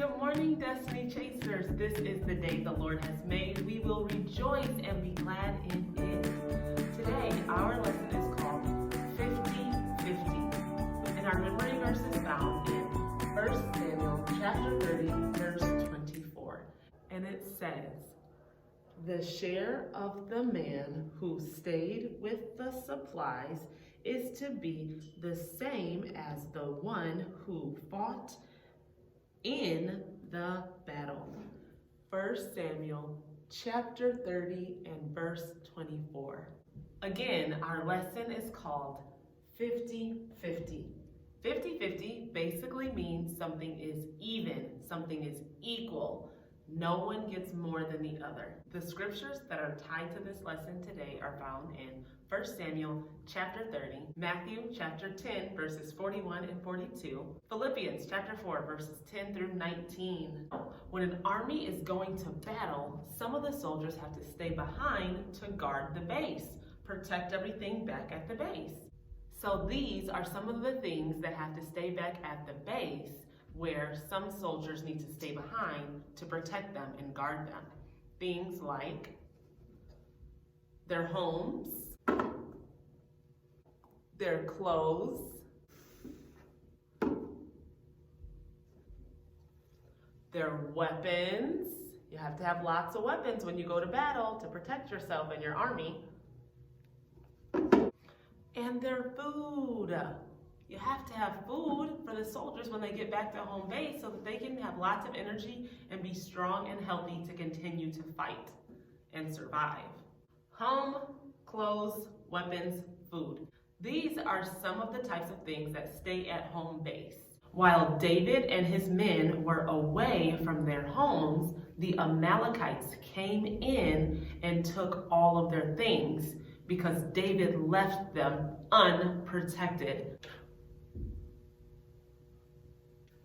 Good morning, Destiny Chasers. This is the day the Lord has made. We will rejoice and be glad in it. Today, our lesson is called 50-50. And our memory verse is found in 1 Samuel chapter 30, verse 24. And it says, "The share of the man who stayed with the supplies is to be the same as the one who fought in the battle." 1 Samuel chapter 30 and verse 24. Again, our lesson is called 50-50. 50-50 basically means something is even, something is equal. No one gets more than the other. The scriptures that are tied to this lesson today are found in 1 Samuel chapter 30, Matthew chapter 10, verses 41 and 42, Philippians chapter 4, verses 10 through 19. When an army is going to battle, some of the soldiers have to stay behind to guard the base, protect everything back at the base. So these are some of the things that have to stay back at the base, where some soldiers need to stay behind to protect them and guard them. Things like their homes, their clothes, their weapons. You have to have lots of weapons when you go to battle to protect yourself and your army. And their food. You have to have food for the soldiers when they get back to home base so that they can have lots of energy and be strong and healthy to continue to fight and survive. Home, clothes, weapons, food. These are some of the types of things that stay at home base. While David and his men were away from their homes, the Amalekites came in and took all of their things because David left them unprotected.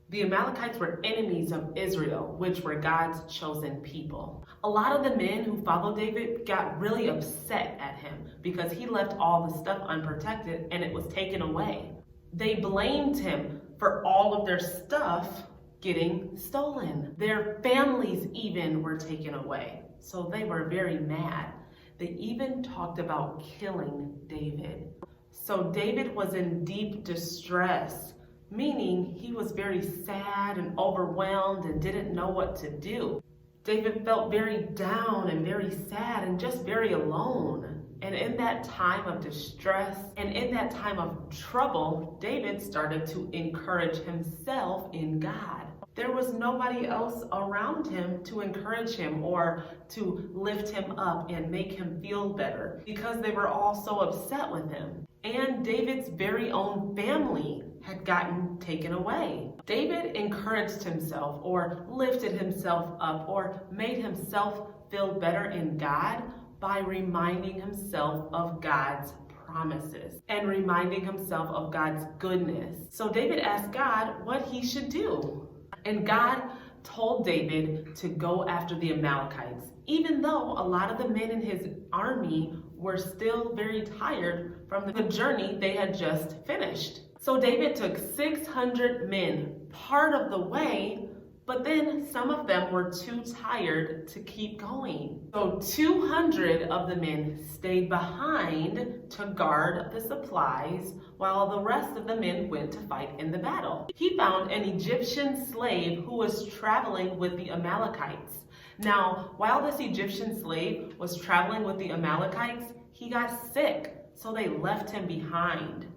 The Amalekites were enemies of Israel, which were God's chosen people. A lot of the men who followed David got really upset at him because he left all the stuff unprotected and it was taken away. They blamed him for all of their stuff getting stolen. Their families even were taken away. So they were very mad. They even talked about killing David. So David was in deep distress, meaning he was very sad and overwhelmed and didn't know what to do. David felt very down and very sad and just very alone. And in that time of distress and in that time of trouble, David started to encourage himself in God. There was nobody else around him to encourage him or to lift him up and make him feel better because they were all so upset with him. And David's very own family had gotten taken away. David encouraged himself or lifted himself up or made himself feel better in God by reminding himself of God's promises and reminding himself of God's goodness. So David asked God what he should do. And God told David to go after the Amalekites, even though a lot of the men in his army were still very tired from the journey they had just finished. So David took 600 men part of the way, but then some of them were too tired to keep going. So 200 of the men stayed behind to guard the supplies while the rest of the men went to fight in the battle. He found an Egyptian slave who was traveling with the Amalekites. Now, while this Egyptian slave was traveling with the Amalekites, he got sick, so they left him behind.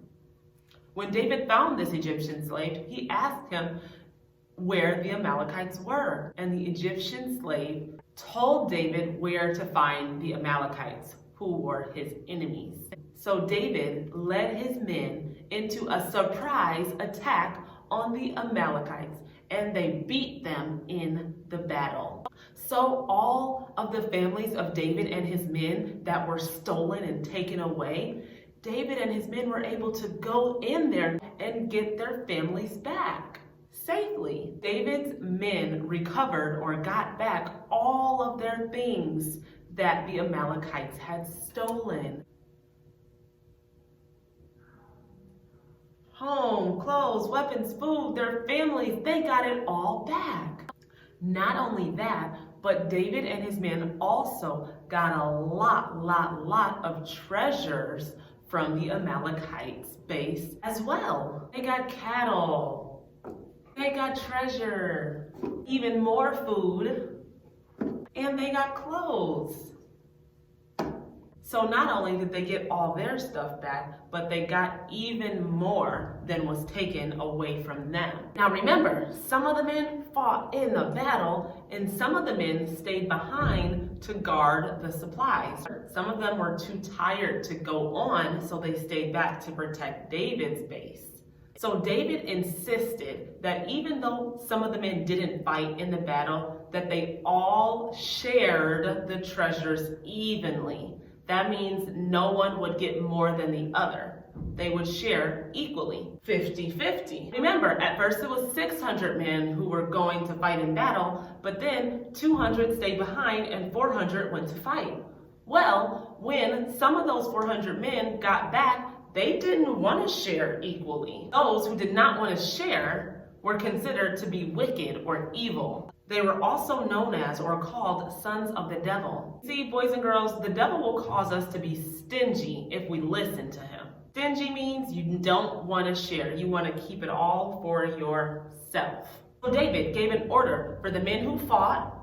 When David found this Egyptian slave, he asked him where the Amalekites were. And the Egyptian slave told David where to find the Amalekites, who were his enemies. So David led his men into a surprise attack on the Amalekites, and they beat them in the battle. So all of the families of David and his men that were stolen and taken away, David and his men were able to go in there and get their families back safely. David's men recovered or got back all of their things that the Amalekites had stolen. Home, clothes, weapons, food, their families, they got it all back. Not only that, but David and his men also got a lot of treasures from the Amalekites' base as well. They got cattle, they got treasure, even more food, and they got clothes. So not only did they get all their stuff back, but they got even more than was taken away from them. Now remember, some of the men fought in the battle, and some of the men stayed behind to guard the supplies. Some of them were too tired to go on, so they stayed back to protect David's base. So David insisted that even though some of the men didn't fight in the battle, that they all shared the treasures evenly. That means no one would get more than the other. They would share equally, 50-50. Remember, at first it was 600 men who were going to fight in battle, but then 200 stayed behind and 400 went to fight. Well, when some of those 400 men got back, they didn't want to share equally. Those who did not want to share were considered to be wicked or evil. They were also known as or called sons of the devil. See, boys and girls, the devil will cause us to be stingy if we listen to him. Stingy means you don't want to share. You want to keep it all for yourself. So David gave an order for the men who fought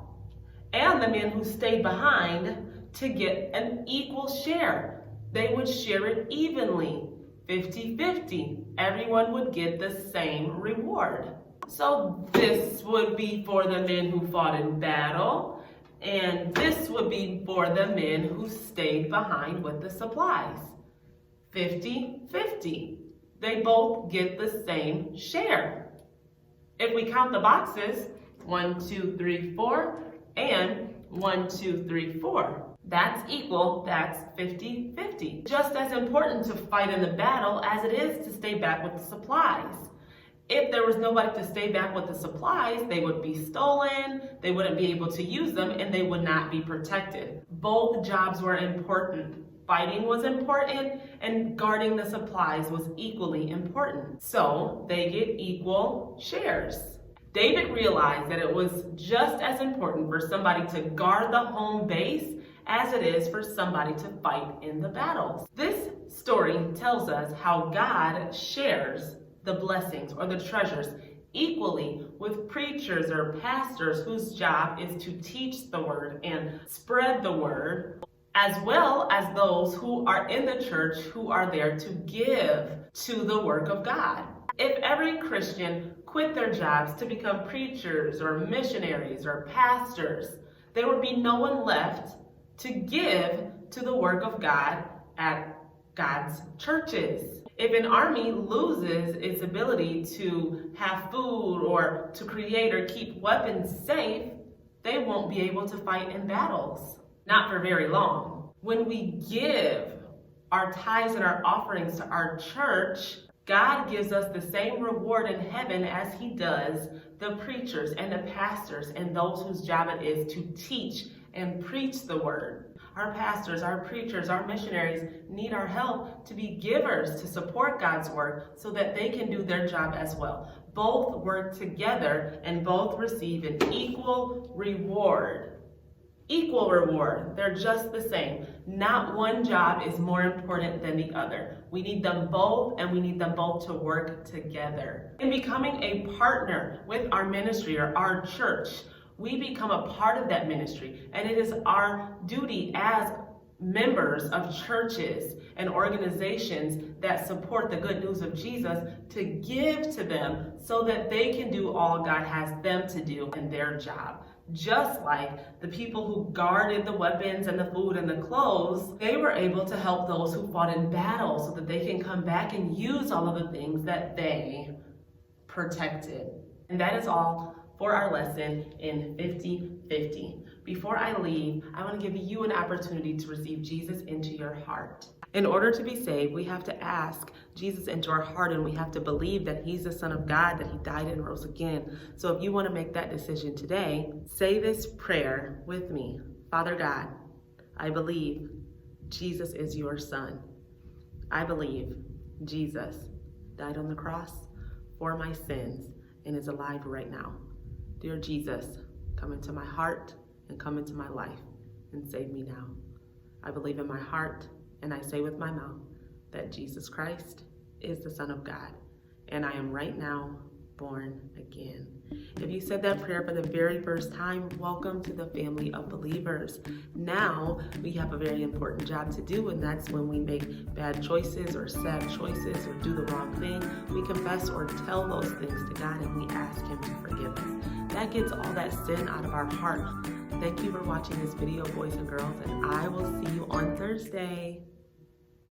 and the men who stayed behind to get an equal share. They would share it evenly, 50-50. Everyone would get the same reward. So this would be for the men who fought in battle, and this would be for the men who stayed behind with the supplies. 50-50. They both get the same share. If we count the boxes, 1, 2, 3, 4, and 1, 2, 3, 4. That's equal, that's 50-50. Just as important to fight in the battle as it is to stay back with the supplies. If there was nobody to stay back with the supplies, they would be stolen, they wouldn't be able to use them, and they would not be protected. Both jobs were important. Fighting was important, and guarding the supplies was equally important. So they get equal shares. David realized that it was just as important for somebody to guard the home base as it is for somebody to fight in the battles. This story tells us how God shares the blessings or the treasures equally with preachers or pastors whose job is to teach the word and spread the word, as well as those who are in the church who are there to give to the work of God. If every Christian quit their jobs to become preachers or missionaries or pastors, there would be no one left to give to the work of God at God's churches. If an army loses its ability to have food or to create or keep weapons safe, they won't be able to fight in battles. Not for very long. When we give our tithes and our offerings to our church, God gives us the same reward in heaven as he does the preachers and the pastors and those whose job it is to teach and preach the word. Our pastors, our preachers, our missionaries need our help to be givers to support God's work so that they can do their job as well. Both work together and both receive an equal reward. Equal reward. They're just the same. Not one job is more important than the other. We need them both, and we need them both to work together. In becoming a partner with our ministry or our church, we become a part of that ministry, and it is our duty as members of churches and organizations that support the good news of Jesus to give to them so that they can do all God has them to do in their job. Just like the people who guarded the weapons and the food and the clothes, they were able to help those who fought in battle so that they can come back and use all of the things that they protected. And that is all for our lesson in 50-50. Before I leave, I want to give you an opportunity to receive Jesus into your heart. In order to be saved, we have to ask Jesus into our heart, and we have to believe that he's the Son of God, that he died and rose again. So if you want to make that decision today, say this prayer with me. Father God, I believe Jesus is your Son. I believe Jesus died on the cross for my sins and is alive right now. Dear Jesus, come into my heart and come into my life and save me now. I believe in my heart and I say with my mouth that Jesus Christ is the Son of God, and I am right now born again. If you said that prayer for the very first time, welcome to the family of believers. Now we have a very important job to do, and that's when we make bad choices or sad choices or do the wrong thing, we confess or tell those things to God and we ask Him to forgive us. That gets all that sin out of our heart. Thank you for watching this video, boys and girls, and I will see you on Thursday.